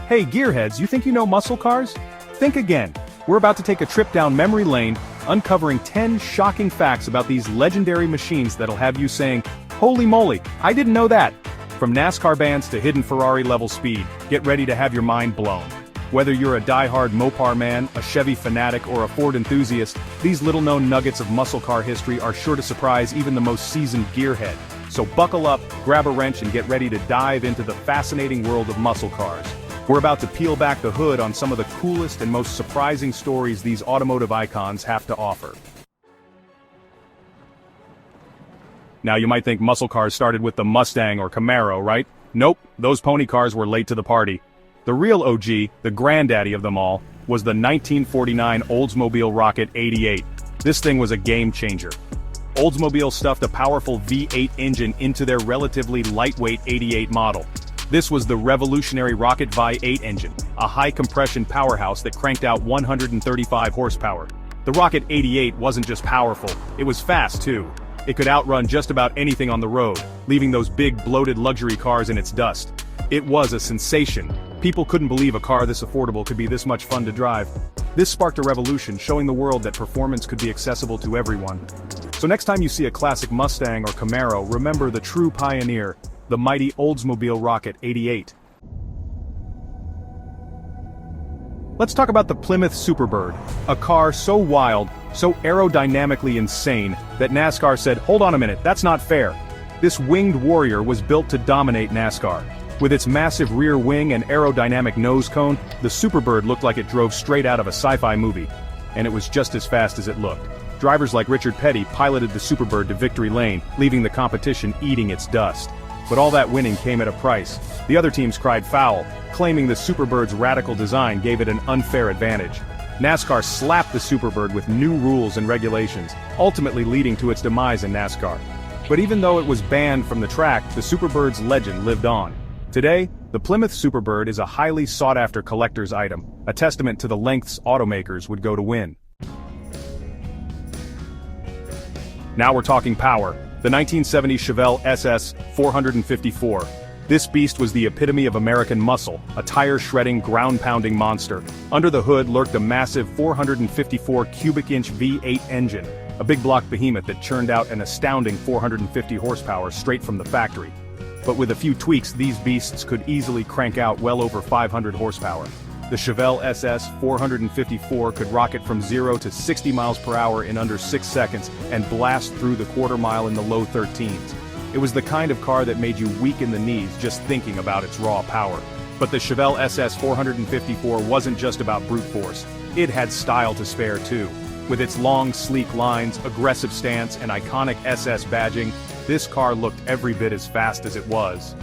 Hey gearheads, you think you know muscle cars? Think again. We're about to take a trip down memory lane, uncovering 10 shocking facts about these legendary machines that'll have you saying, "Holy moly, I didn't know that!" From NASCAR bands to hidden Ferrari-level speed, get ready to have your mind blown. Whether you're a die-hard Mopar man, a Chevy fanatic, or a Ford enthusiast, these little-known nuggets of muscle car history are sure to surprise even the most seasoned gearhead. So buckle up, grab a wrench, and get ready to dive into the fascinating world of muscle cars. We're about to peel back the hood on some of the coolest and most surprising stories these automotive icons have to offer. Now you might think muscle cars started with the Mustang or Camaro, right? Nope, those pony cars were late to the party. The real OG, the granddaddy of them all, was the 1949 Oldsmobile Rocket 88. This thing was a game changer. Oldsmobile stuffed a powerful V8 engine into their relatively lightweight 88 model. This was the revolutionary Rocket V8 engine, a high-compression powerhouse that cranked out 135 horsepower. The Rocket 88 wasn't just powerful, it was fast too. It could outrun just about anything on the road, leaving those big bloated luxury cars in its dust. It was a sensation. People couldn't believe a car this affordable could be this much fun to drive. This sparked a revolution, showing the world that performance could be accessible to everyone. So next time you see a classic Mustang or Camaro, remember the true pioneer, the mighty Oldsmobile Rocket 88. Let's talk about the Plymouth Superbird, a car so wild, so aerodynamically insane, that NASCAR said, "Hold on a minute, that's not fair." This winged warrior was built to dominate NASCAR. With its massive rear wing and aerodynamic nose cone, the Superbird looked like it drove straight out of a sci-fi movie. And it was just as fast as it looked. Drivers like Richard Petty piloted the Superbird to victory lane, leaving the competition eating its dust. But all that winning came at a price. The other teams cried foul, claiming the Superbird's radical design gave it an unfair advantage. NASCAR slapped the Superbird with new rules and regulations, ultimately leading to its demise in NASCAR. But even though it was banned from the track, the Superbird's legend lived on. Today, the Plymouth Superbird is a highly sought-after collector's item, a testament to the lengths automakers would go to win. Now we're talking power. The 1970 Chevelle SS 454. This beast was the epitome of American muscle, a tire-shredding, ground-pounding monster. Under the hood lurked a massive 454 cubic-inch V8 engine, a big-block behemoth that churned out an astounding 450 horsepower straight from the factory. But with a few tweaks, these beasts could easily crank out well over 500 horsepower. The Chevelle SS 454 could rocket from 0 to 60 miles per hour in under 6 seconds and blast through the quarter mile in the low 13s. It was the kind of car that made you weak in the knees just thinking about its raw power. But the Chevelle SS 454 wasn't just about brute force. It had style to spare too. With its long, sleek lines, aggressive stance, and iconic SS badging, this car looked every bit as fast as it was.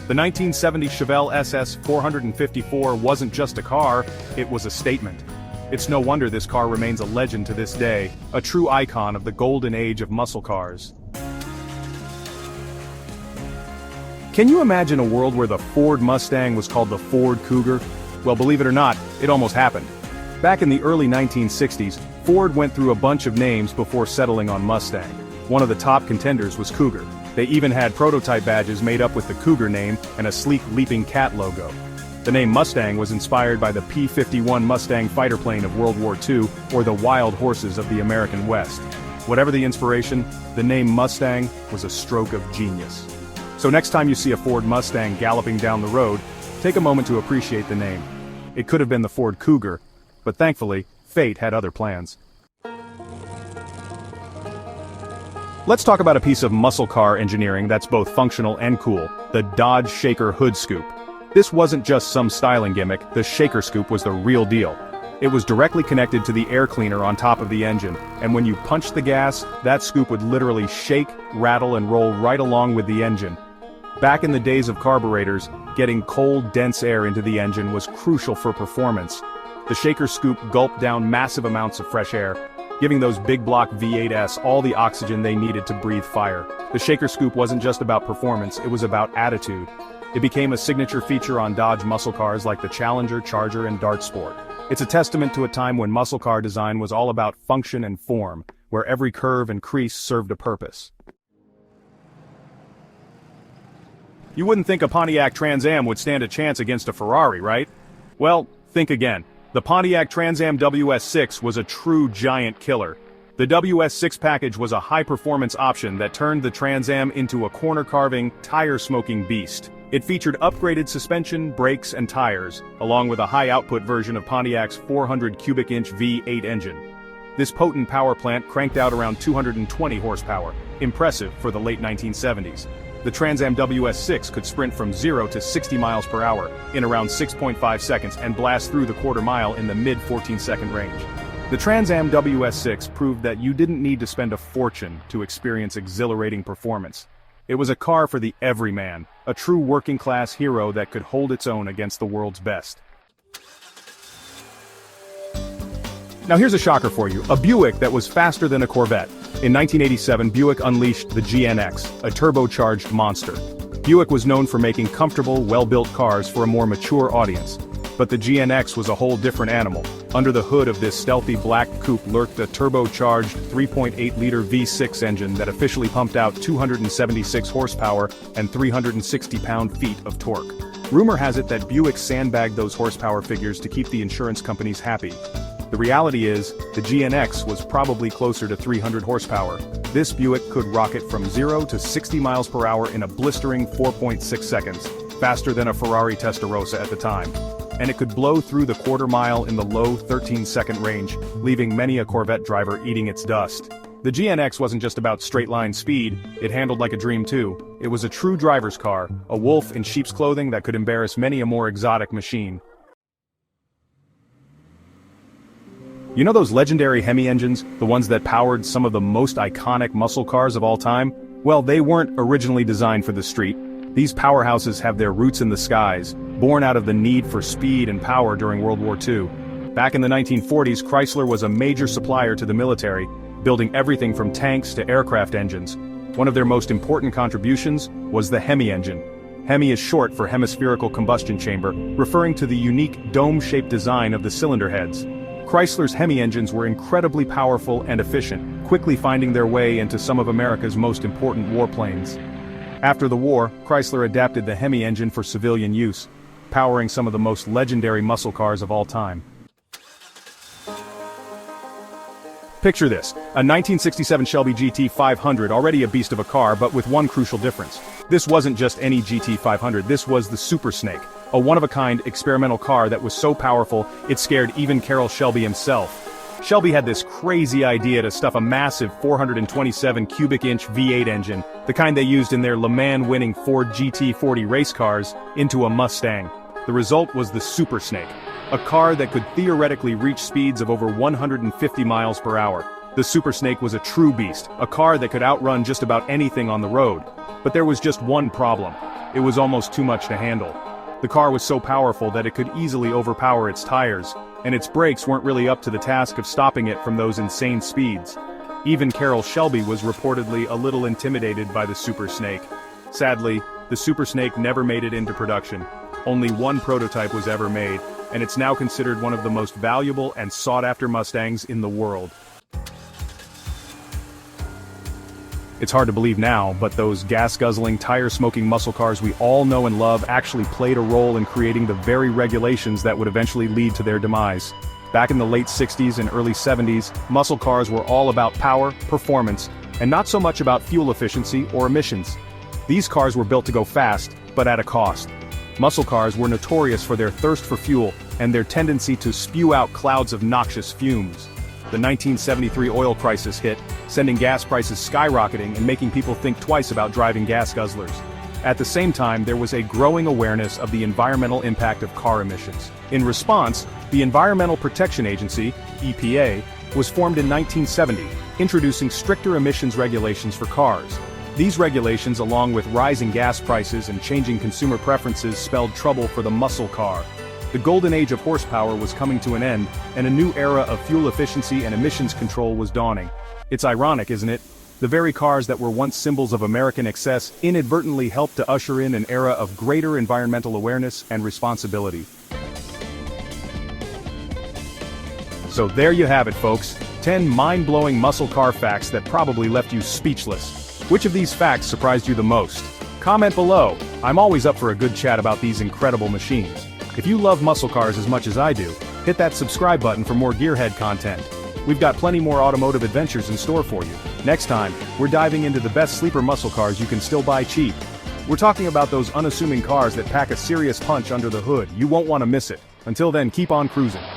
The 1970 Chevelle SS 454 wasn't just a car, it was a statement. It's no wonder this car remains a legend to this day, a true icon of the golden age of muscle cars. Can you imagine a world where the Ford Mustang was called the Ford Cougar? Well, believe it or not, it almost happened. Back in the early 1960s, Ford went through a bunch of names before settling on Mustang. One of the top contenders was Cougar. They even had prototype badges made up with the Cougar name and a sleek leaping cat logo. The name Mustang was inspired by the P-51 Mustang fighter plane of World War II, or the wild horses of the American West. Whatever the inspiration, the name Mustang was a stroke of genius. So next time you see a Ford Mustang galloping down the road, take a moment to appreciate the name. It could have been the Ford Cougar, but thankfully, fate had other plans. Let's talk about a piece of muscle car engineering that's both functional and cool, the Dodge Shaker Hood Scoop. This wasn't just some styling gimmick, the Shaker Scoop was the real deal. It was directly connected to the air cleaner on top of the engine, and when you punched the gas, that scoop would literally shake, rattle, and roll right along with the engine. Back in the days of carburetors, getting cold, dense air into the engine was crucial for performance. The Shaker Scoop gulped down massive amounts of fresh air, giving those big block V8s all the oxygen they needed to breathe fire. The Shaker Scoop wasn't just about performance, it was about attitude. It became a signature feature on Dodge muscle cars like the Challenger, Charger, and Dart Sport. It's a testament to a time when muscle car design was all about function and form, where every curve and crease served a purpose. You wouldn't think a Pontiac Trans Am would stand a chance against a Ferrari, right? Well, think again. The Pontiac Trans Am WS6 was a true giant killer. The WS6 package was a high-performance option that turned the Trans Am into a corner-carving, tire-smoking beast. It featured upgraded suspension, brakes, and tires, along with a high-output version of Pontiac's 400 cubic-inch V8 engine. This potent power plant cranked out around 220 horsepower, impressive for the late 1970s. The Trans Am WS6 could sprint from 0 to 60 miles per hour in around 6.5 seconds and blast through the quarter mile in the mid-14-second range. The Trans Am WS6 proved that you didn't need to spend a fortune to experience exhilarating performance. It was a car for the everyman, a true working-class hero that could hold its own against the world's best. Now here's a shocker for you, a Buick that was faster than a Corvette. In 1987, Buick unleashed the GNX, a turbocharged monster. Buick was known for making comfortable, well-built cars for a more mature audience. But the GNX was a whole different animal. Under the hood of this stealthy black coupe lurked a turbocharged 3.8-liter V6 engine that officially pumped out 276 horsepower and 360 pound-feet of torque. Rumor has it that Buick sandbagged those horsepower figures to keep the insurance companies happy. The reality is, the GNX was probably closer to 300 horsepower. This Buick could rocket from 0 to 60 miles per hour in a blistering 4.6 seconds, faster than a Ferrari Testarossa at the time. And it could blow through the quarter mile in the low 13-second range, leaving many a Corvette driver eating its dust. The GNX wasn't just about straight-line speed, it handled like a dream too. It was a true driver's car, a wolf in sheep's clothing that could embarrass many a more exotic machine. You know those legendary Hemi engines, the ones that powered some of the most iconic muscle cars of all time? Well, they weren't originally designed for the street. These powerhouses have their roots in the skies, born out of the need for speed and power during World War II. Back in the 1940s, Chrysler was a major supplier to the military, building everything from tanks to aircraft engines. One of their most important contributions was the Hemi engine. Hemi is short for hemispherical combustion chamber, referring to the unique dome-shaped design of the cylinder heads. Chrysler's Hemi engines were incredibly powerful and efficient, quickly finding their way into some of America's most important warplanes. After the war, Chrysler adapted the Hemi engine for civilian use, powering some of the most legendary muscle cars of all time. Picture this, a 1967 Shelby GT500, already a beast of a car, but with one crucial difference. This wasn't just any GT500, this was the Super Snake, a one-of-a-kind experimental car that was so powerful, it scared even Carroll Shelby himself. Shelby had this crazy idea to stuff a massive 427 cubic-inch V8 engine, the kind they used in their Le Mans-winning Ford GT40 race cars, into a Mustang. The result was the Super Snake, a car that could theoretically reach speeds of over 150 miles per hour. The Super Snake was a true beast, a car that could outrun just about anything on the road. But there was just one problem. It was almost too much to handle. The car was so powerful that it could easily overpower its tires, and its brakes weren't really up to the task of stopping it from those insane speeds. Even Carroll Shelby was reportedly a little intimidated by the Super Snake. Sadly, the Super Snake never made it into production. Only one prototype was ever made, and it's now considered one of the most valuable and sought-after Mustangs in the world. It's hard to believe now, but those gas-guzzling, tire-smoking muscle cars we all know and love actually played a role in creating the very regulations that would eventually lead to their demise. Back in the late 60s and early 70s, muscle cars were all about power, performance, and not so much about fuel efficiency or emissions. These cars were built to go fast, but at a cost. Muscle cars were notorious for their thirst for fuel and their tendency to spew out clouds of noxious fumes. The 1973 oil crisis hit, sending gas prices skyrocketing and making people think twice about driving gas guzzlers. At the same time, there was a growing awareness of the environmental impact of car emissions. In response, the Environmental Protection Agency, EPA, was formed in 1970, introducing stricter emissions regulations for cars. These regulations, along with rising gas prices and changing consumer preferences, spelled trouble for the muscle car. The golden age of horsepower was coming to an end, and a new era of fuel efficiency and emissions control was dawning. It's ironic, isn't it? The very cars that were once symbols of American excess inadvertently helped to usher in an era of greater environmental awareness and responsibility. So there you have it, folks. 10 mind-blowing muscle car facts that probably left you speechless. Which of these facts surprised you the most? Comment below. I'm always up for a good chat about these incredible machines. If you love muscle cars as much as I do, hit that subscribe button for more gearhead content. We've got plenty more automotive adventures in store for you. Next time, we're diving into the best sleeper muscle cars you can still buy cheap. We're talking about those unassuming cars that pack a serious punch under the hood. You won't want to miss it. Until then, keep on cruising.